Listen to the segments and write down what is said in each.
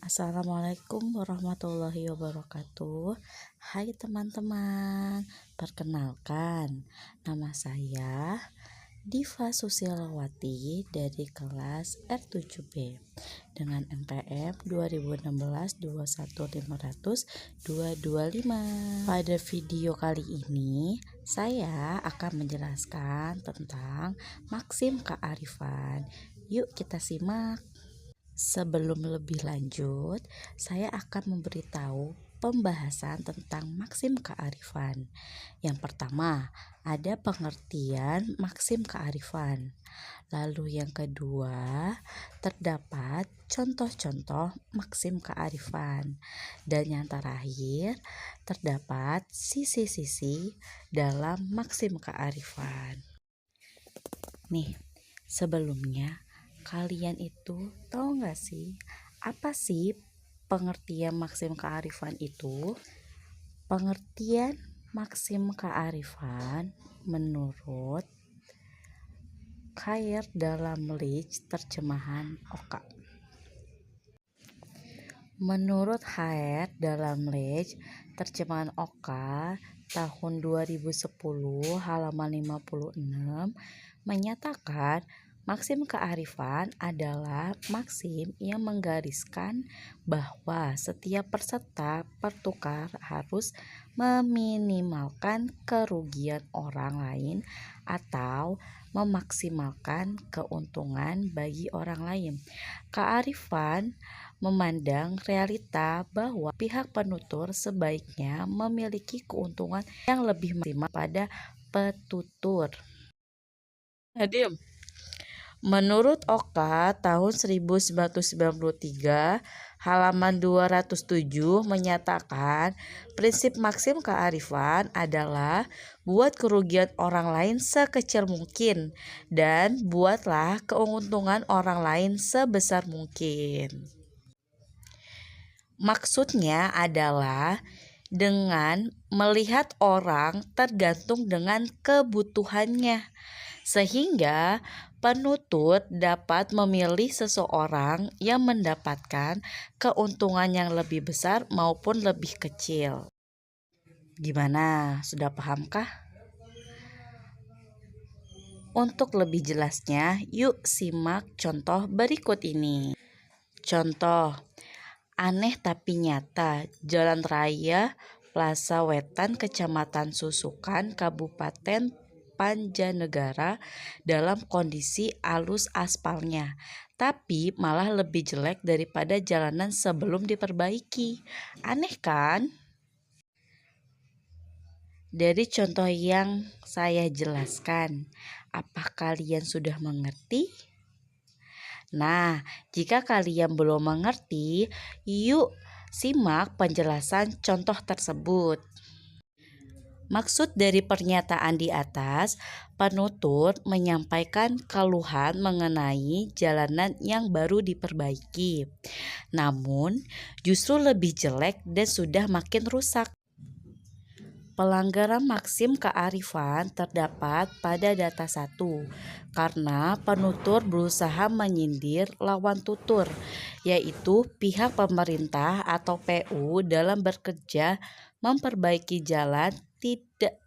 Assalamualaikum warahmatullahi wabarakatuh. Hai teman-teman, perkenalkan nama saya Diva Susilawati dari kelas R7B dengan NPM 2016-21500-225. Pada video kali ini saya akan menjelaskan tentang maksim kearifan. Yuk kita simak. Sebelum lebih lanjut, saya akan memberitahu pembahasan tentang maksim kearifan. Yang pertama, ada pengertian maksim kearifan. Lalu yang kedua, terdapat contoh-contoh maksim kearifan. Dan yang terakhir, terdapat sisi-sisi dalam maksim kearifan. Nih, sebelumnya kalian itu tahu nggak sih apa sih pengertian maksim kearifan itu? Pengertian maksim kearifan menurut Khair dalam List terjemahan Oka. Menurut Khair dalam List terjemahan Oka tahun 2010 halaman 56 menyatakan maksim kearifan adalah maksim yang menggariskan bahwa setiap peserta pertukar harus meminimalkan kerugian orang lain atau memaksimalkan keuntungan bagi orang lain. Kearifan memandang realita bahwa pihak penutur sebaiknya memiliki keuntungan yang lebih maksimal pada petutur. Menurut Oka tahun 1993 halaman 207 menyatakan prinsip maksim kearifan adalah buat kerugian orang lain sekecil mungkin dan buatlah keuntungan orang lain sebesar mungkin. Maksudnya adalah dengan melihat orang tergantung dengan kebutuhannya, sehingga penuntut dapat memilih seseorang yang mendapatkan keuntungan yang lebih besar maupun lebih kecil. Gimana? Sudah pahamkah? Untuk lebih jelasnya, yuk simak contoh berikut ini. Contoh, aneh tapi nyata, Jalan Raya Plaza Wetan, Kecamatan Susukan, Kabupaten Banjarnegara dalam kondisi alus aspalnya, tapi malah lebih jelek daripada jalanan sebelum diperbaiki. Aneh kan? Dari contoh yang saya jelaskan, apa kalian sudah mengerti? Nah, jika kalian belum mengerti, yuk simak penjelasan contoh tersebut. Maksud dari pernyataan di atas, penutur menyampaikan keluhan mengenai jalanan yang baru diperbaiki, namun justru lebih jelek dan sudah makin rusak. Pelanggaran maksim kearifan terdapat pada data 1 karena penutur berusaha menyindir lawan tutur, yaitu pihak pemerintah atau PU dalam bekerja memperbaiki jalan tidak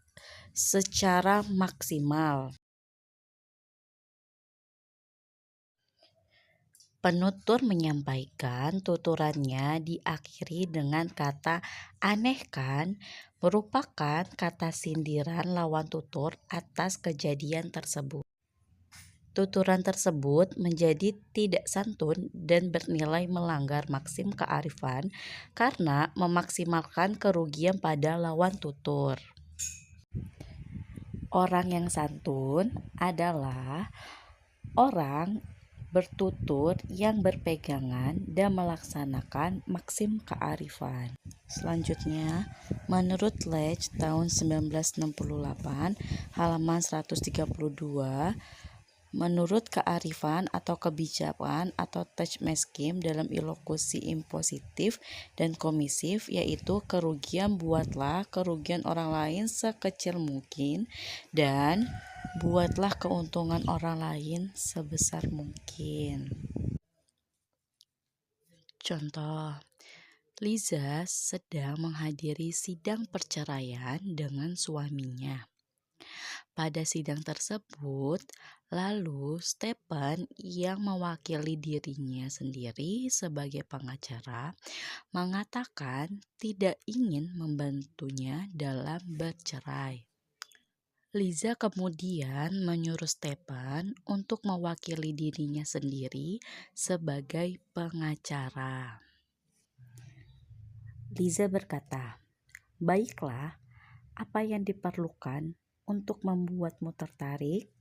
secara maksimal. Penutur menyampaikan tuturannya diakhiri dengan kata aneh kan, merupakan kata sindiran lawan tutur atas kejadian tersebut. Tuturan tersebut menjadi tidak santun dan bernilai melanggar maksim kearifan karena memaksimalkan kerugian pada lawan tutur. Orang yang santun adalah orang bertutur yang berpegangan dan melaksanakan maksim kearifan. Selanjutnya, menurut Lech tahun 1968 halaman 132, menurut kearifan atau kebijakan atau Tejmaskim dalam ilokusi impositif dan komisif, yaitu kerugian buatlah kerugian orang lain sekecil mungkin dan buatlah keuntungan orang lain sebesar mungkin. Contoh, Liza sedang menghadiri sidang perceraian dengan suaminya. Pada sidang tersebut, lalu Stephen yang mewakili dirinya sendiri sebagai pengacara mengatakan tidak ingin membantunya dalam bercerai. Liza kemudian menyuruh Stephen untuk mewakili dirinya sendiri sebagai pengacara. Liza berkata, "Baiklah, apa yang diperlukan untuk membuatmu tertarik?"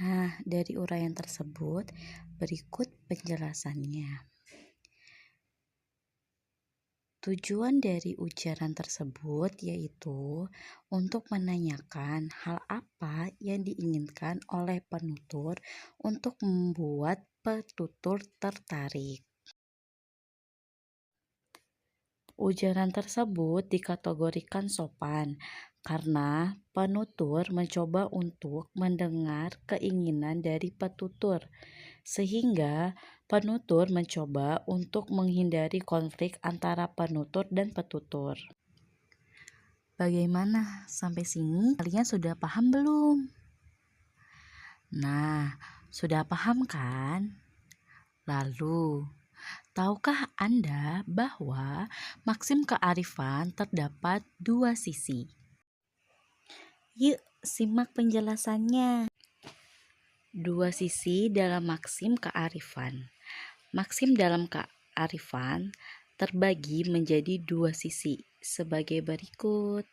Nah, dari uraian tersebut, berikut penjelasannya. Tujuan dari ujaran tersebut yaitu untuk menanyakan hal apa yang diinginkan oleh penutur untuk membuat petutur tertarik. Ujaran tersebut dikategorikan sopan karena penutur mencoba untuk mendengar keinginan dari petutur, sehingga penutur mencoba untuk menghindari konflik antara penutur dan petutur. Bagaimana sampai sini? Kalian sudah paham belum? Nah, sudah paham kan? Lalu, tahukah Anda bahwa maksim kearifan terdapat dua sisi? Yuk, simak penjelasannya. Dua sisi dalam maksim kearifan. Maksim dalam kearifan terbagi menjadi dua sisi sebagai berikut.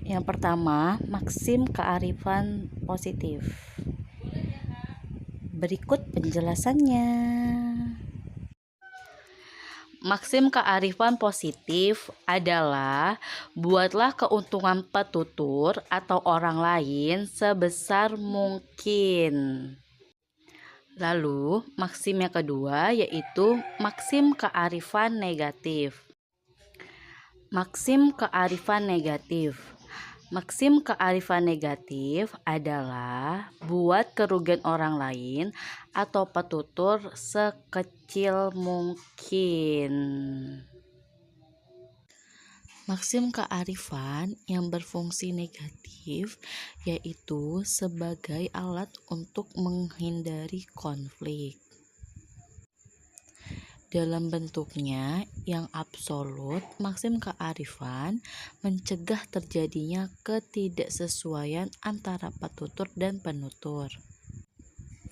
Yang pertama, maksim kearifan positif. Berikut penjelasannya. Maksim kearifan positif adalah buatlah keuntungan petutur atau orang lain sebesar mungkin. Lalu, maksim yang kedua yaitu maksim kearifan negatif. Maksim kearifan negatif. Maksim kearifan negatif adalah buat kerugian orang lain atau petutur sekecil mungkin. Maksim kearifan yang berfungsi negatif yaitu sebagai alat untuk menghindari konflik. Dalam bentuknya yang absolut, maksim kearifan mencegah terjadinya ketidaksesuaian antara petutur dan penutur.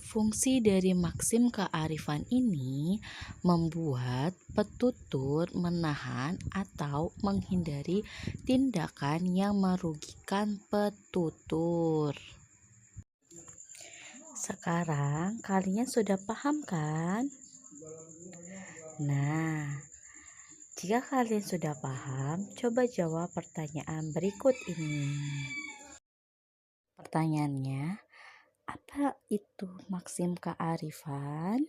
Fungsi dari maksim kearifan ini membuat petutur menahan atau menghindari tindakan yang merugikan petutur. Sekarang kalian sudah paham kan? Nah, jika kalian sudah paham, coba jawab pertanyaan berikut ini. Pertanyaannya, apa itu maksim kearifan?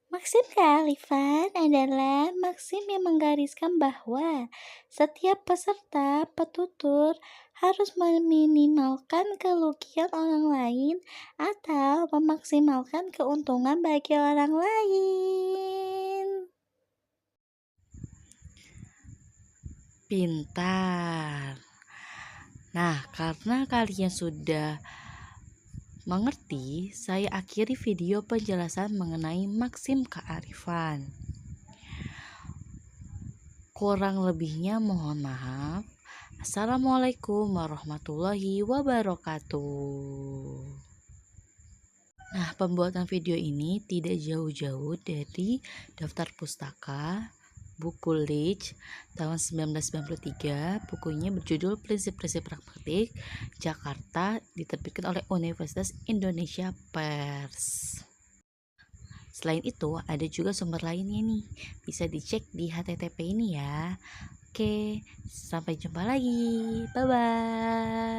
Maksim kearifan adalah maksim yang menggariskan bahwa setiap peserta petutur harus meminimalkan kerugian orang lain atau memaksimalkan keuntungan bagi orang lain. Pintar. Nah, karena kalian sudah mengerti, saya akhiri video penjelasan mengenai maksim kearifan. Kurang lebihnya mohon maaf. Assalamualaikum warahmatullahi wabarakatuh. Nah, pembuatan video ini tidak jauh-jauh dari daftar pustaka buku Leach tahun 1993. Bukunya berjudul Prinsip-Prinsip Praktik Jakarta, diterbitkan oleh Universitas Indonesia Pers. Selain itu, ada juga sumber lainnya nih. Bisa dicek di http ini ya. Oke, sampai jumpa lagi. Bye-bye.